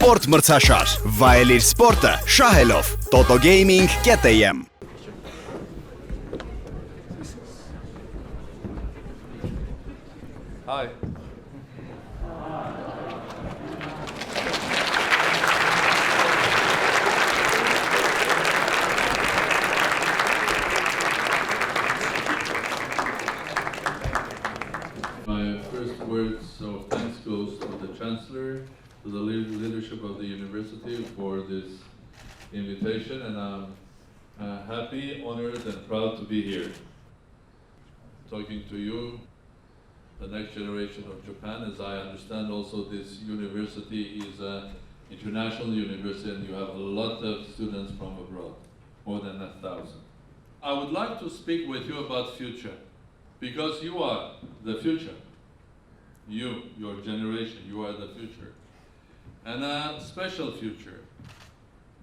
Սպորտ մրցաշար, վայելիր սպորտը շահելով, totogaming.am. Hi. My first words of thanks goes to the Chancellor, to the leadership of the university for this invitation, and I'm happy, honored, and proud to be here, talking to you, the next generation of Japan. As I understand, also this university is an international university, and you have a lot of students from abroad, more than 1,000. I would like to speak with you about future, because you are the future. You, your generation, you are the future. And a special future,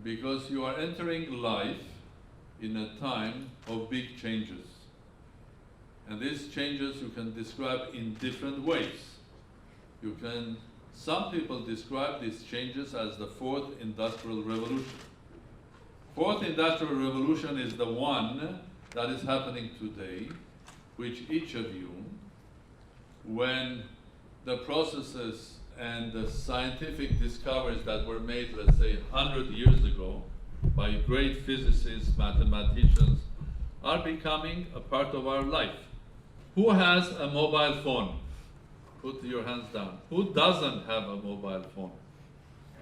because you are entering life in a time of big changes. And these changes you can describe in different ways. Some people describe these changes as the fourth industrial revolution. Fourth industrial revolution is the one that is happening today, which each of you, when the processes and the scientific discoveries that were made, let's say, 100 years ago by great physicists, mathematicians, are becoming a part of our life. Who has a mobile phone? Put your hands down. Who doesn't have a mobile phone?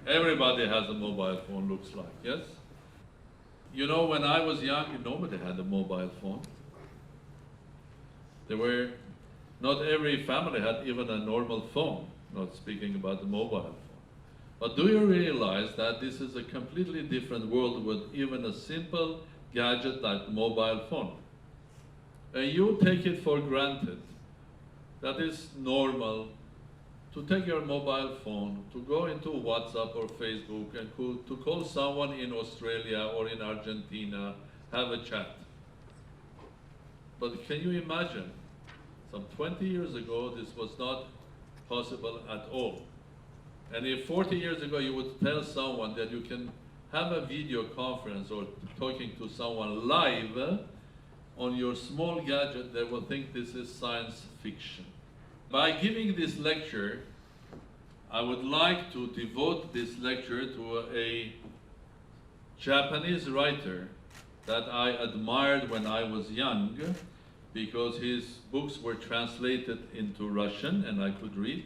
Everybody has a mobile phone, looks like, yes? You know, when I was young, nobody had a mobile phone. Not every family had even a normal phone, not speaking about the mobile phone. But do you realize that this is a completely different world with even a simple gadget like mobile phone? And you take it for granted. That is normal to take your mobile phone, to go into WhatsApp or Facebook and to call someone in Australia or in Argentina, have a chat. But can you imagine? Some 20 years ago, this was not possible at all. And if 40 years ago you would tell someone that you can have a video conference or talking to someone live on your small gadget, they will think this is science fiction. By giving this lecture, I would like to devote this lecture to a Japanese writer that I admired when I was young, because his books were translated into Russian and I could read.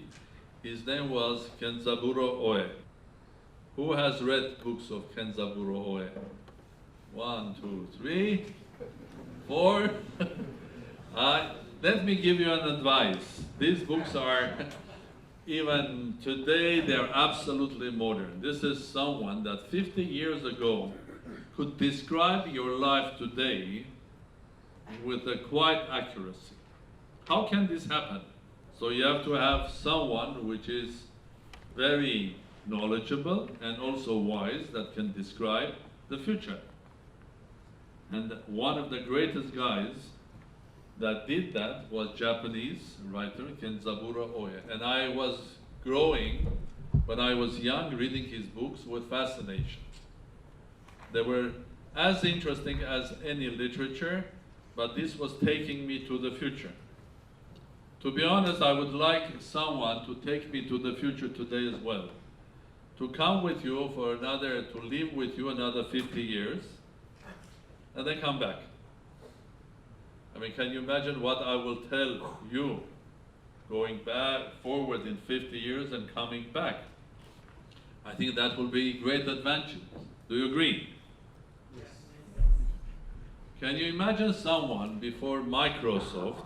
His name was Kenzaburo Oe. Who has read books of Kenzaburo Oe? 1, 2, 3, 4. Let me give you an advice. These books are, even today, they're absolutely modern. This is someone that 50 years ago could describe your life today with a quite accuracy. How can this happen? So you have to have someone which is very knowledgeable and also wise that can describe the future. And one of the greatest guys that did that was Japanese writer Kenzaburo Oe. And I was growing, when I was young, reading his books with fascination. They were as interesting as any literature, but this was taking me to the future. To be honest, I would like someone to take me to the future today as well. To come with you to live with you another 50 years, and then come back. I mean, can you imagine what I will tell you going forward in 50 years and coming back? I think that will be great advantage. Do you agree? Yes. Can you imagine someone before Microsoft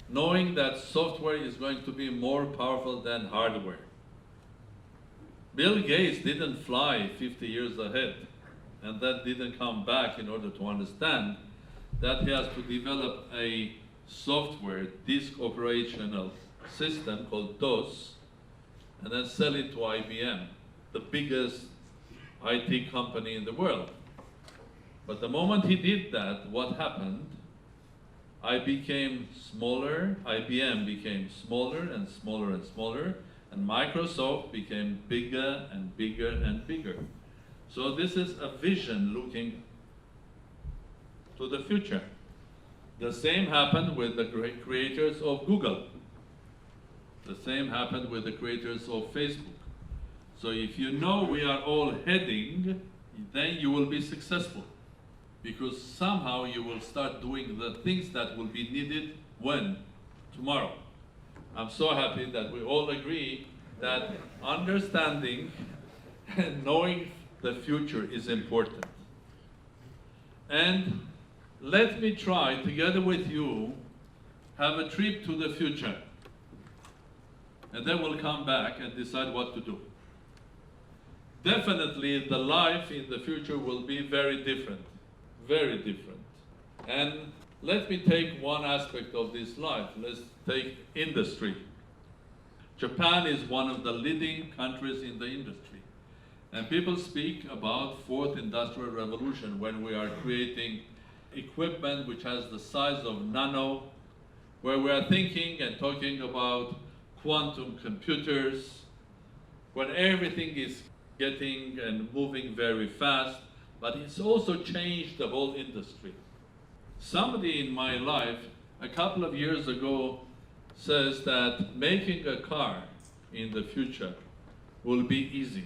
knowing that software is going to be more powerful than hardware? Bill Gates didn't fly 50 years ahead and then didn't come back in order to understand that he has to develop a software, disk operational system called DOS, and then sell it to IBM, the biggest IT company in the world. But the moment he did that, what happened? IBM became smaller and smaller and smaller, And Microsoft became bigger and bigger and bigger. So this is a vision looking to the future. The same happened with the great creators of Google. The same happened with the creators of Facebook. So if you know we are all heading, then you will be successful. Because somehow you will start doing the things that will be needed when? Tomorrow. I'm so happy that we all agree that understanding and knowing the future is important. And let me try, together with you, have a trip to the future. And then we'll come back and decide what to do. Definitely, the life in the future will be very different. Very different. And let me take one aspect of this life. Let's take industry. Japan is one of the leading countries in the industry. And people speak about fourth industrial revolution when we are creating equipment which has the size of nano, where we are thinking and talking about quantum computers, when everything is getting and moving very fast, but it's also changed the whole industry. Somebody in my life, a couple of years ago, says that making a car in the future will be easy.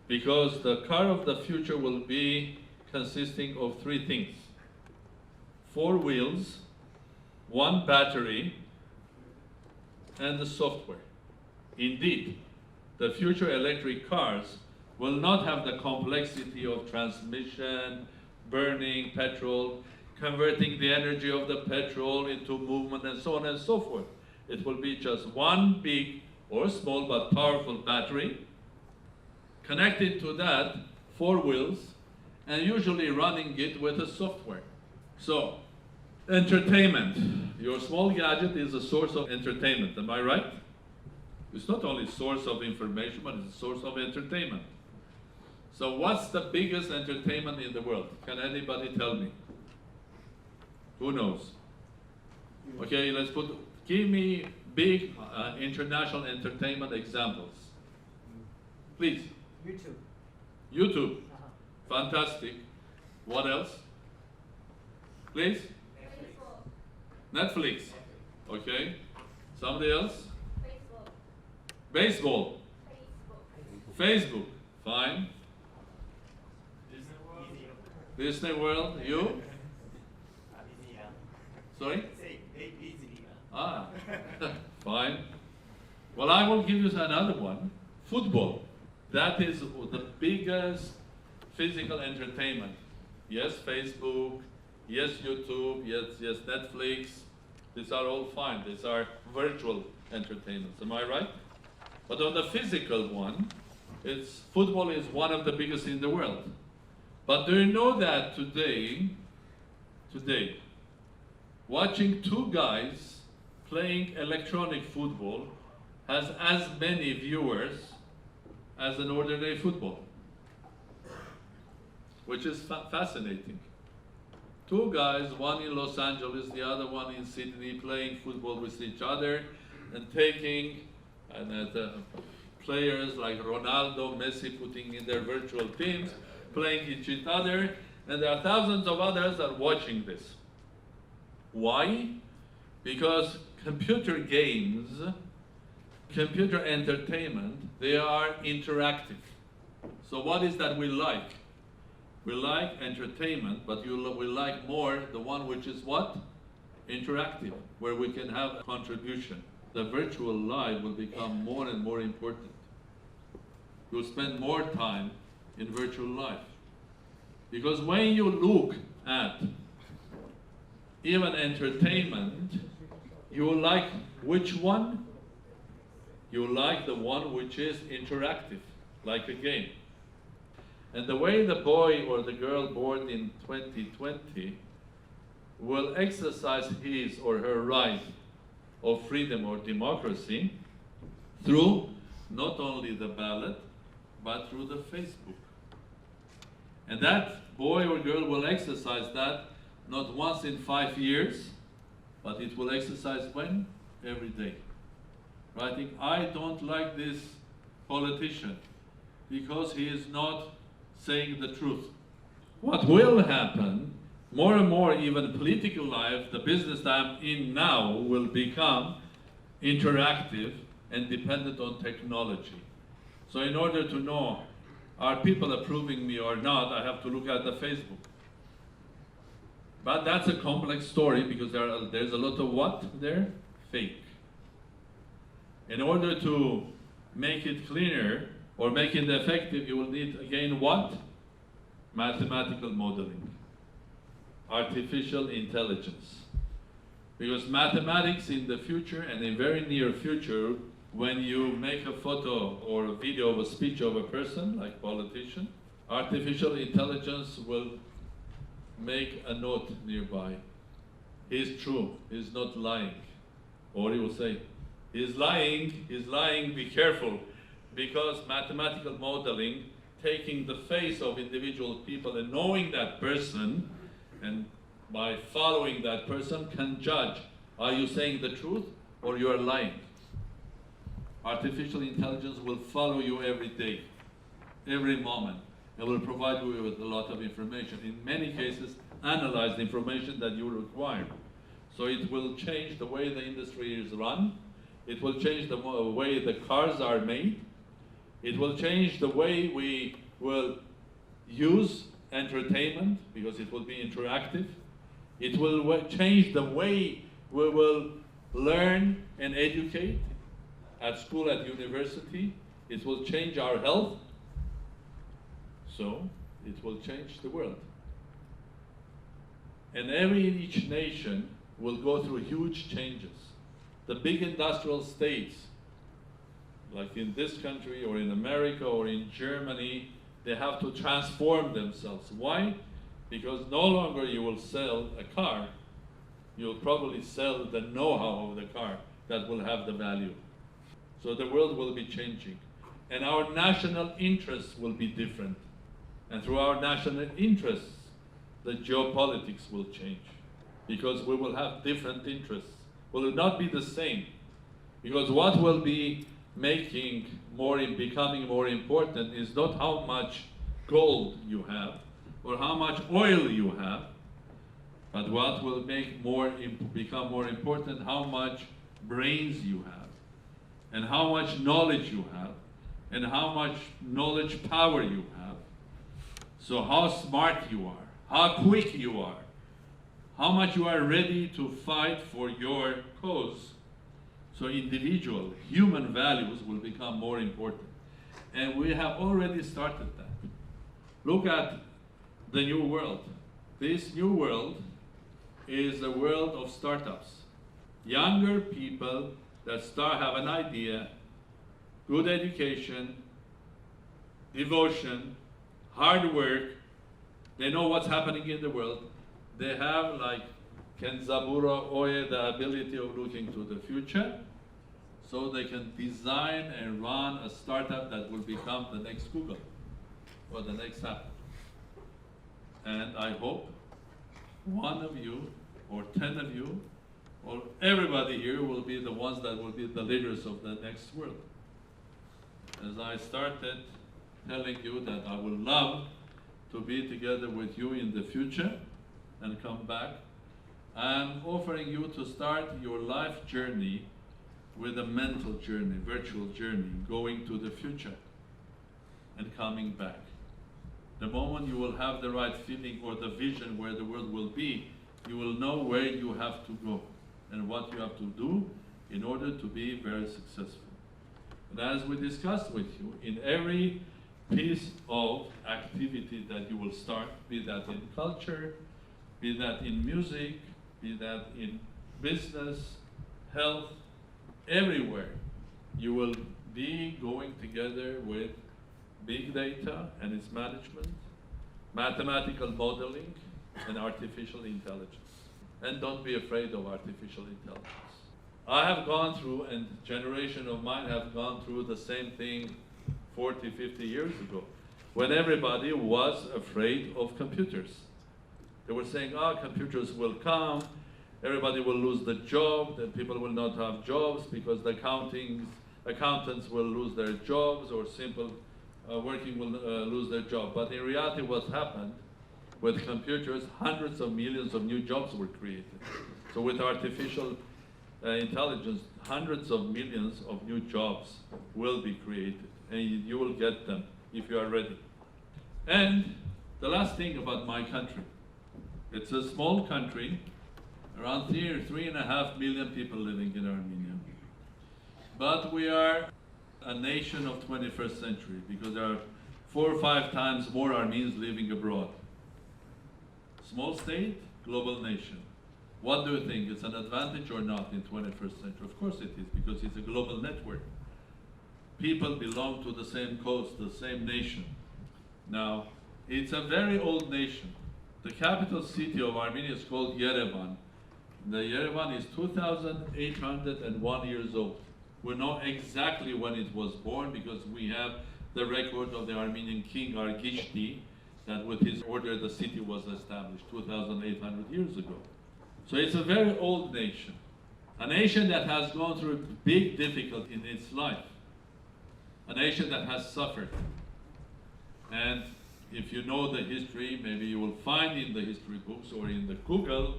Because the car of the future will be consisting of three things: 4 wheels, 1 battery, and the software. Indeed, the future electric cars will not have the complexity of transmission, burning petrol, converting the energy of the petrol into movement, and so on and so forth. It will be just one big or small but powerful battery, connected to that 4 wheels, and usually running it with a software. So, entertainment. Your small gadget is a source of entertainment, am I right? It's not only a source of information, but it's a source of entertainment. So what's the biggest entertainment in the world? Can anybody tell me? Who knows? Okay, give me big international entertainment examples. Please. YouTube. Fantastic. What else? Please? Netflix. Okay. Somebody else? Baseball. Facebook. Fine. Disney World. You? Sorry? Ah, fine. Well, I will give you another one. Football. That is the biggest physical entertainment. Yes, Facebook. Yes, YouTube. Yes, Netflix. These are all fine. These are virtual entertainments. Am I right? But on the physical one, football is one of the biggest in the world. But do you know that today, watching 2 guys playing electronic football has as many viewers as an ordinary football, which is fascinating. 2 guys, one in Los Angeles, the other one in Sydney, playing football with each other and taking players like Ronaldo, Messi putting in their virtual teams, playing each other, and there are thousands of others that are watching this. Why? Because computer games, computer entertainment, they are interactive. So what is that we like? We like entertainment, but we like more the one which is what? Interactive, where we can have a contribution. The virtual life will become more and more important. You'll spend more time in virtual life. Because when you look at even entertainment, you will like which one? You like the one which is interactive, like a game. And the way the boy or the girl born in 2020 will exercise his or her right of freedom or democracy through not only the ballot, but through the Facebook. And that boy or girl will exercise that not once in 5 years, but it will exercise when? Every day. writing, I don't like this politician because he is not saying the truth. What will happen, more and more, even political life, the business that I'm in now will become interactive and dependent on technology. So in order to know, are people approving me or not, I have to look at the Facebook. But that's a complex story because there's a lot of what there? Fake. In order to make it cleaner or make it effective, you will need, again, what? Mathematical modeling, artificial intelligence. Because mathematics in the future and in very near future, when you make a photo or a video of a speech of a person, like politician, artificial intelligence will make a note nearby. He's true, he's not lying. Or he will say, he's lying, be careful. Because mathematical modeling, taking the face of individual people and knowing that person, and by following that person can judge, are you saying the truth or you are lying? Artificial intelligence will follow you every day, every moment. It will provide you with a lot of information. In many cases, analyze the information that you require. So it will change the way the industry is run. It will change the way the cars are made. It will change the way we will use entertainment because it will be interactive. It will change the way we will learn and educate at school, at university. It will change our health. So it will change the world. And each nation will go through huge changes. The big industrial states, like in this country or in America or in Germany, they have to transform themselves. Why? Because no longer you will sell a car, you'll probably sell the know-how of the car that will have the value. So the world will be changing. And our national interests will be different. And through our national interests, the geopolitics will change. Because we will have different interests. Will not be the same. Because what will be becoming more important is not how much gold you have or how much oil you have, but what will become more important, how much brains you have, and how much knowledge you have, and how much knowledge power you have. So how smart you are, how quick you are, how much you are ready to fight for your cause. So individual, human values will become more important. And we have already started that. Look at the new world. This new world is a world of startups. Younger people that have an idea, good education, devotion, hard work, they know what's happening in the world. They have, like Kenzaburo Oye, the ability of looking to the future, so they can design and run a startup that will become the next Google or the next Apple. And I hope one of you or 10 of you or everybody here will be the ones that will be the leaders of the next world. As I started telling you that I would love to be together with you in the future and come back, I'm offering you to start your life journey with a mental journey, virtual journey, going to the future and coming back. The moment you will have the right feeling or the vision where the world will be, you will know where you have to go and what you have to do in order to be very successful. And as we discussed with you, in every piece of activity that you will start, be that in culture, be that in music, be that in business, health, everywhere, you will be going together with big data and its management, mathematical modeling, and artificial intelligence. And don't be afraid of artificial intelligence. I have gone through, and a generation of mine have gone through the same thing 40, 50 years ago, when everybody was afraid of computers. They were saying, computers will come, everybody will lose the job, that people will not have jobs because the accountants will lose their jobs, or simple working will lose their job. But in reality, what happened with computers, hundreds of millions of new jobs were created. So with artificial intelligence, hundreds of millions of new jobs will be created, and you will get them if you are ready. And the last thing about my country, it's a small country, around 3.5 million people living in Armenia. But we are a nation of 21st century because there are 4 or 5 times more Armenians living abroad. Small state, global nation. What do you think? It's an advantage or not in 21st century? Of course it is, because it's a global network. People belong to the same coast, the same nation. Now, it's a very old nation. The capital city of Armenia is called Yerevan. The Yerevan is 2,801 years old. We know exactly when it was born because we have the record of the Armenian king Argishti, that with his order the city was established 2,800 years ago. So it's a very old nation, a nation that has gone through big difficulty in its life, a nation that has suffered. And if you know the history, maybe you will find in the history books or in the Google,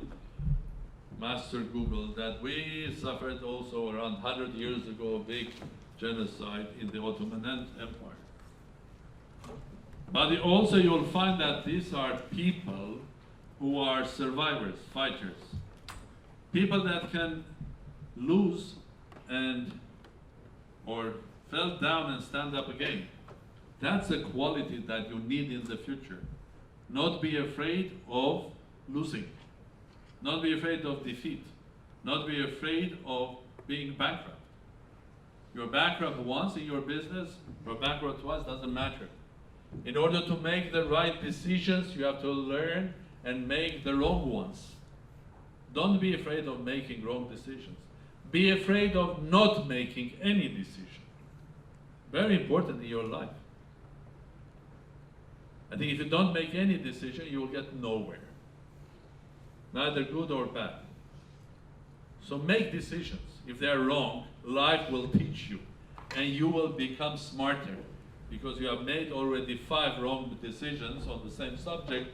Master Google, that we suffered also around 100 years ago a big genocide in the Ottoman Empire. But also you'll find that these are people who are survivors, fighters. People that can lose or fell down and stand up again. That's a quality that you need in the future. Not be afraid of losing. Not be afraid of defeat. Not be afraid of being bankrupt. You're bankrupt once in your business, or bankrupt twice, doesn't matter. In order to make the right decisions, you have to learn and make the wrong ones. Don't be afraid of making wrong decisions. Be afraid of not making any decision. Very important in your life. I think if you don't make any decision, you will get nowhere. Neither good or bad. So make decisions. If they are wrong, life will teach you, and you will become smarter because you have made already 5 wrong decisions on the same subject.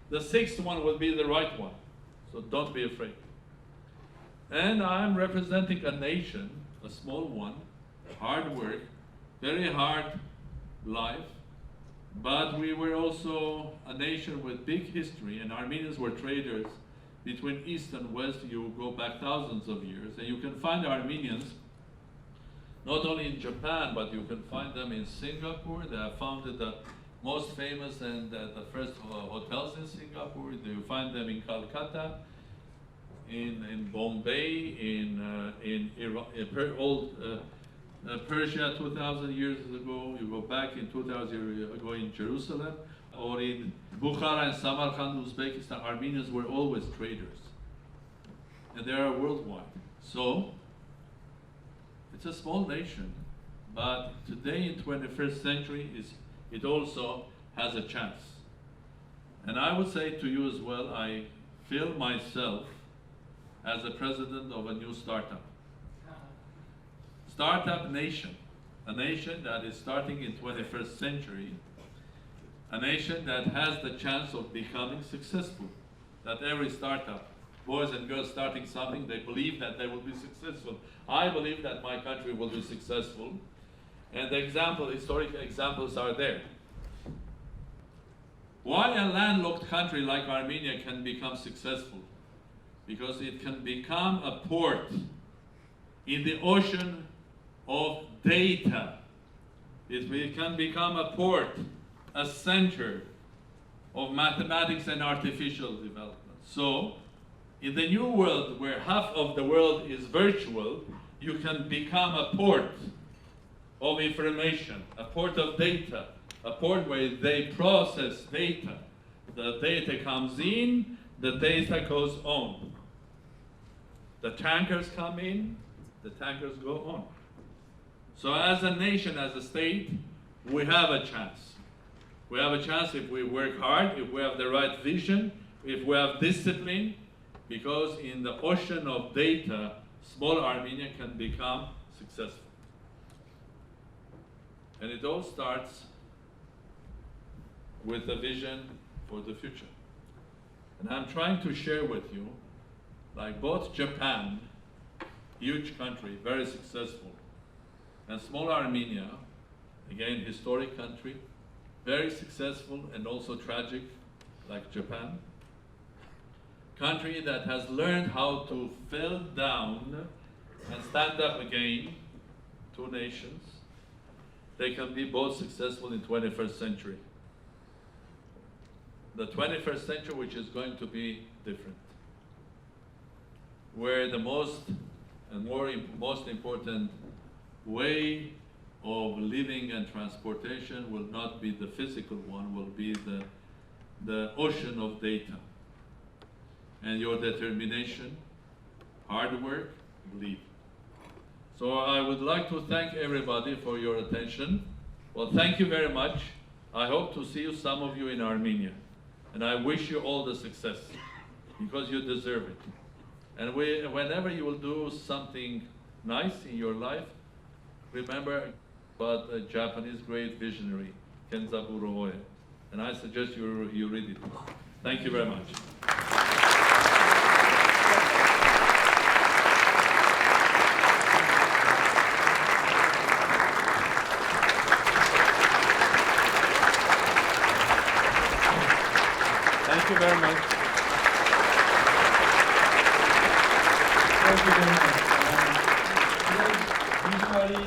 The 6th one will be the right one. So don't be afraid. And I'm representing a nation, a small one, hard work, very hard life, but we were also a nation with big history, and Armenians were traders between East and West. You go back thousands of years, and you can find Armenians not only in Japan, but you can find them in Singapore. They have founded the most famous and the first hotels in Singapore. You find them in Calcutta, in Bombay, in Persia 2,000 years ago. You go back in 2,000 years ago in Jerusalem, or in Bukhara and Samarkand, Uzbekistan. Armenians were always traders, and they are worldwide. So it's a small nation, but today in 21st century, it also has a chance. And I would say to you as well, I feel myself as a president of a new startup. Startup nation, a nation that is starting in 21st century, a nation that has the chance of becoming successful. That every startup, boys and girls starting something, they believe that they will be successful. I believe that my country will be successful. And the historic examples are there. Why a landlocked country like Armenia can become successful? Because it can become a port in the ocean of data. It can become a port, a center of mathematics and artificial development. So, in the new world where half of the world is virtual, you can become a port of information, a port of data, a port where they process data. The data comes in, the data goes on. The tankers come in, the tankers go on. So as a nation, as a state, we have a chance. We have a chance if we work hard, if we have the right vision, if we have discipline, because in the ocean of data, small Armenia can become successful. And it all starts with a vision for the future. And I'm trying to share with you, like both Japan, huge country, very successful, and small Armenia, again, historic country, very successful and also tragic, like Japan. Country that has learned how to fall down and stand up again, two nations. They can be both successful in 21st century. The 21st century, which is going to be different, where the most important way of living and transportation will not be the physical one, will be the ocean of data. And your determination, hard work, believe. So I would like to thank everybody for your attention. Well, thank you very much. I hope to see you, some of you, in Armenia. And I wish you all the success, because you deserve it. And whenever you will do something nice in your life, remember about a Japanese great visionary, Kenzaburo Oe. And I suggest you read it. Thank you very much. Thank you very much. Thank you very much.